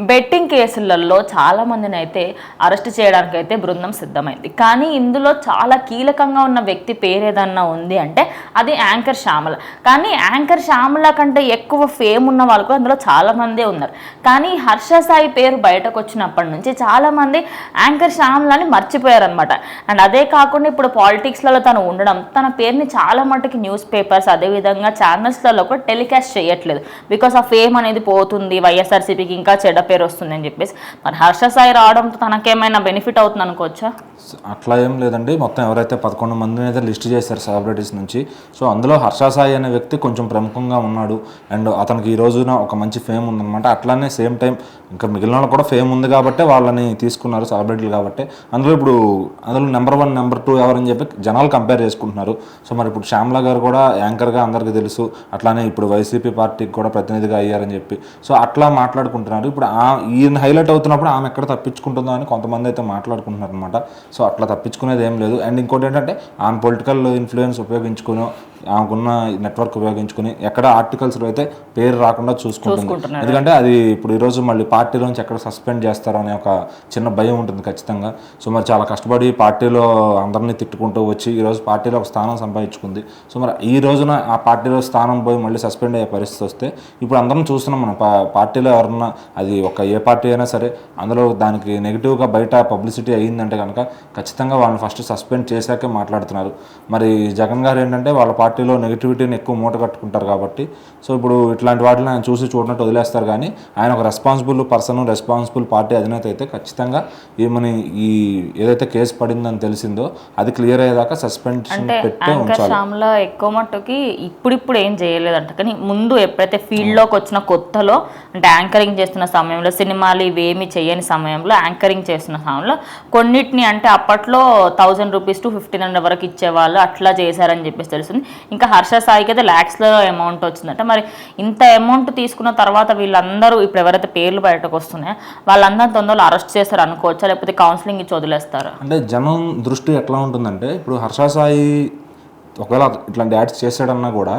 Betting కేసులలో చాలా మందిని అయితే అరెస్ట్ చేయడానికి అయితే బృందం సిద్ధమైంది. కానీ ఇందులో చాలా కీలకంగా ఉన్న వ్యక్తి పేరు ఏదన్నా ఉంది అంటే అది యాంకర్ శ్యామల. కానీ యాంకర్ శ్యామల కంటే ఎక్కువ ఫేమ్ ఉన్న వాళ్ళు కూడా అందులో చాలా మందే ఉన్నారు. కానీ హర్ష సాయి పేరు బయటకు వచ్చినప్పటి నుంచి చాలా మంది యాంకర్ శ్యామలని మర్చిపోయారనమాట. అండ్ అదే కాకుండా ఇప్పుడు పాలిటిక్స్లలో తను ఉండడం, తన పేరుని చాలా మటుకి న్యూస్ పేపర్స్ అదేవిధంగా ఛానల్స్లలో కూడా టెలికాస్ట్ చేయట్లేదు. బికాస్ ఆ ఫేమ్ అనేది పోతుంది, వైఎస్ఆర్సీపీకి ఇంకా చెడ్డ పేరు వస్తుంది అని చెప్పేసి. మరి హర్ష సాయి రావడంతో తనకేమైనా బెనిఫిట్ అవుతుంది అనుకోవచ్చా? అట్లా ఏం లేదండి. మొత్తం ఎవరైతే 11 మందిని అయితే లిస్ట్ చేశారు సెలబ్రిటీస్ నుంచి, సో అందులో హర్ష సాయి అనే వ్యక్తి కొంచెం ప్రముఖంగా ఉన్నాడు. అండ్ అతనికి ఈ రోజున ఒక మంచి ఫేమ్ ఉందన్నమాట. అట్లానే సేమ్ టైం ఇంకా మిగిలిన వాళ్ళు కూడా ఫేమ్ ఉంది కాబట్టి వాళ్ళని తీసుకున్నారు సెలబ్రిటీలు కాబట్టి. అందులో నెంబర్ 1 నెంబర్ 2 ఎవరని చెప్పి జనాలు కంపేర్ చేసుకుంటున్నారు. సో మరి ఇప్పుడు శ్యామల గారు కూడా యాంకర్గా అందరికీ తెలుసు, అట్లానే ఇప్పుడు వైసీపీ పార్టీకి కూడా ప్రతినిధిగా అయ్యారని చెప్పి సో అట్లా మాట్లాడుకుంటున్నారు. ఇప్పుడు ఈయన హైలైట్ అవుతున్నప్పుడు ఆమె ఎక్కడ తప్పించుకుంటుందో అని కొంతమంది అయితే మాట్లాడుకుంటున్నారు అనమాట. సో అట్లా తప్పించుకునేది ఏం లేదు. అండ్ ఇంకోటి ఏంటంటే ఆమె పొలిటికల్ ఇన్ఫ్లుయెన్స్ ఉపయోగించుకుని ఆమెకున్న నెట్వర్క్ ఉపయోగించుకుని ఎక్కడ ఆర్టికల్స్లో అయితే పేరు రాకుండా చూసుకుంటుంది. ఎందుకంటే అది ఇప్పుడు ఈరోజు మళ్ళీ పార్టీలోంచి ఎక్కడ సస్పెండ్ చేస్తారో అనే ఒక చిన్న భయం ఉంటుంది ఖచ్చితంగా. సో మరి చాలా కష్టపడి పార్టీలో అందరినీ తిట్టుకుంటూ వచ్చి ఈరోజు పార్టీలో ఒక స్థానం సంపాదించుకుంది. సో మరి ఈ రోజున ఆ పార్టీలో స్థానం పోయి మళ్ళీ సస్పెండ్ అయ్యే పరిస్థితి వస్తే ఇప్పుడు అందరం చూస్తున్నాం మనం పార్టీలో ఎవరన్నా అది ఏ పార్టీ అయినా సరే అందులో దానికి నెగిటివ్గా బయట పబ్లిసిటీ అయ్యిందంటే కనుక ఖచ్చితంగా వాళ్ళని ఫస్ట్ సస్పెండ్ చేశాకే మాట్లాడుతున్నారు. మరి జగన్ గారు ఏంటంటే వాళ్ళ పార్టీలో నెగిటివిటీని ఎక్కువ మూట కట్టుకుంటారు కాబట్టి సో ఇప్పుడు ఇట్లాంటి వాటిని ఆయన చూసి చూడనట్టు వదిలేస్తారు. కానీ ఆయన ఒక రెస్పాన్సిబుల్ పర్సన్, రెస్పాన్సిబుల్ పార్టీ అధినేత అయితే ఖచ్చితంగా ఏమని ఈ ఏదైతే కేసు పడిందని తెలిసిందో అది క్లియర్ అయ్యేదాకా సస్పెన్షన్ పెట్టే ఉంచాలి. ఎక్కువ మట్టుకి ఇప్పుడు ఏం చేయలేదంట. కానీ ముందు ఎప్పుడైతే ఫీల్డ్లోకి వచ్చిన కొత్తలో అంటే యాంకరింగ్ చేస్తున్న సమయంలో, సినిమాలు ఇవేమి చేయని సమయంలో యాంకరింగ్ చేస్తున్న సమయంలో కొన్నిటిని అంటే అప్పట్లో 1000 రూపీస్ టు 1500 వరకు ఇచ్చేవాళ్ళు, అట్లా చేశారని చెప్పేసి తెలుస్తుంది. ఇంకా హర్ష సాయికి అయితే ల్యాక్స్లో అమౌంట్ వచ్చిందంట. మరి ఇంత అమౌంట్ తీసుకున్న తర్వాత వీళ్ళందరూ ఇప్పుడు ఎవరైతే పేర్లు బయటకు వస్తున్నాయో వాళ్ళందరూ తొందరలో అరెస్ట్ చేస్తారు అనుకోవచ్చా, లేకపోతే కౌన్సిలింగ్ ఇచ్చి వదిలేస్తారా? అంటే జనం దృష్టి ఎట్లా ఉంటుందంటే ఇప్పుడు హర్ష సాయి ఒకవేళ ఇట్లాంటి యాడ్స్ చేసాడన్నా కూడా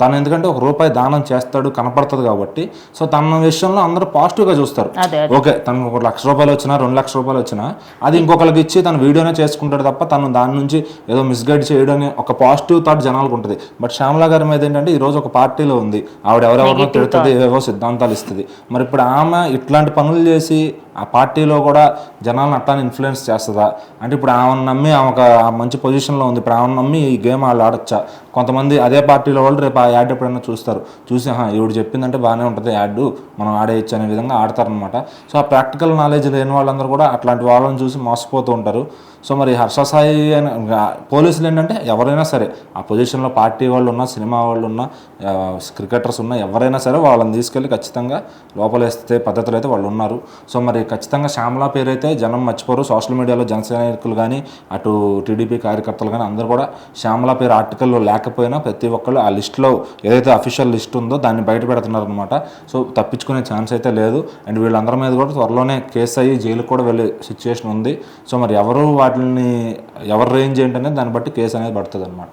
తను ఎందుకంటే ₹1 దానం చేస్తాడు కనపడుతుంది కాబట్టి సో తన విషయంలో అందరూ పాజిటివ్గా చూస్తారు. ఓకే తనకు ₹1,00,000 వచ్చినా ₹2,00,000 వచ్చినా అది ఇంకొకరికి ఇచ్చి తన వీడియోనే చేసుకుంటాడు తప్ప తను దాని నుంచి ఏదో మిస్గైడ్ చేయడం ఒక పాజిటివ్ థాట్ జనాలకు ఉంటుంది. బట్ శ్యామల గారి మీద ఏంటంటే ఈ రోజు ఒక పార్టీలో ఉంది, ఆవిడ ఎవరెవరినో తిడుతుంది, ఏవేవో సిద్ధాంతాలు ఇస్తుంది. మరి ఇప్పుడు ఆమె ఇట్లాంటి పనులు చేసి ఆ పార్టీలో కూడా జనాలను అట్లానే ఇన్ఫ్లుయెన్స్ చేస్తుందా అంటే ఇప్పుడు ఆమెను నమ్మి ఆమె ఒక మంచి పొజిషన్లో ఉంది, ఇప్పుడు ఆమెను నమ్మి ఈ గేమ్ వాళ్ళు ఆడొచ్చా? కొంతమంది అదే పార్టీలో వాళ్ళు రేపు ఆ యాడ్ ఎప్పుడైనా చూస్తారు, చూసి ఈవిడ చెప్పిందంటే బాగానే ఉంటుంది యాడ్ మనం ఆడేయచ్చు అనే విధంగా ఆడతారనమాట. సో ఆ ప్రాక్టికల్ నాలెడ్జ్ లేని వాళ్ళందరూ కూడా అట్లాంటి వాళ్ళని చూసి మోసపోతూ ఉంటారు. సో మరి హర్ష సాయి పోలీసులు ఏంటంటే ఎవరైనా సరే ఆ పొజిషన్లో పార్టీ వాళ్ళు ఉన్నా, సినిమా వాళ్ళు ఉన్నా, క్రికెటర్స్ ఉన్నా, ఎవరైనా సరే వాళ్ళని తీసుకెళ్ళి ఖచ్చితంగా లోపలేస్తే పద్ధతులు అయితే వాళ్ళు ఉన్నారు. సో మరి ఖచ్చితంగా శ్యామల పేరు అయితే జనం మర్చిపోరు. సోషల్ మీడియాలో జనసైనికులు కానీ అటు టీడీపీ కార్యకర్తలు కానీ అందరూ కూడా శ్యామల పేరు ఆర్టికల్లో లేకపోయినా ప్రతి ఒక్కళ్ళు ఆ లిస్టులో ఏదైతే అఫీషియల్ లిస్ట్ ఉందో దాన్ని బయట పెడుతున్నారు అనమాట. సో తప్పించుకునే ఛాన్స్ అయితే లేదు. అండ్ వీళ్ళందరి మీద కూడా త్వరలోనే కేసు అయ్యి జైలుకు కూడా వెళ్ళే సిచ్యువేషన్ ఉంది. సో మరి ఎవరు వాటిని ఎవరు రేంజ్ ఏంటనేది దాన్ని బట్టి కేసు అనేది పడుతుంది అనమాట.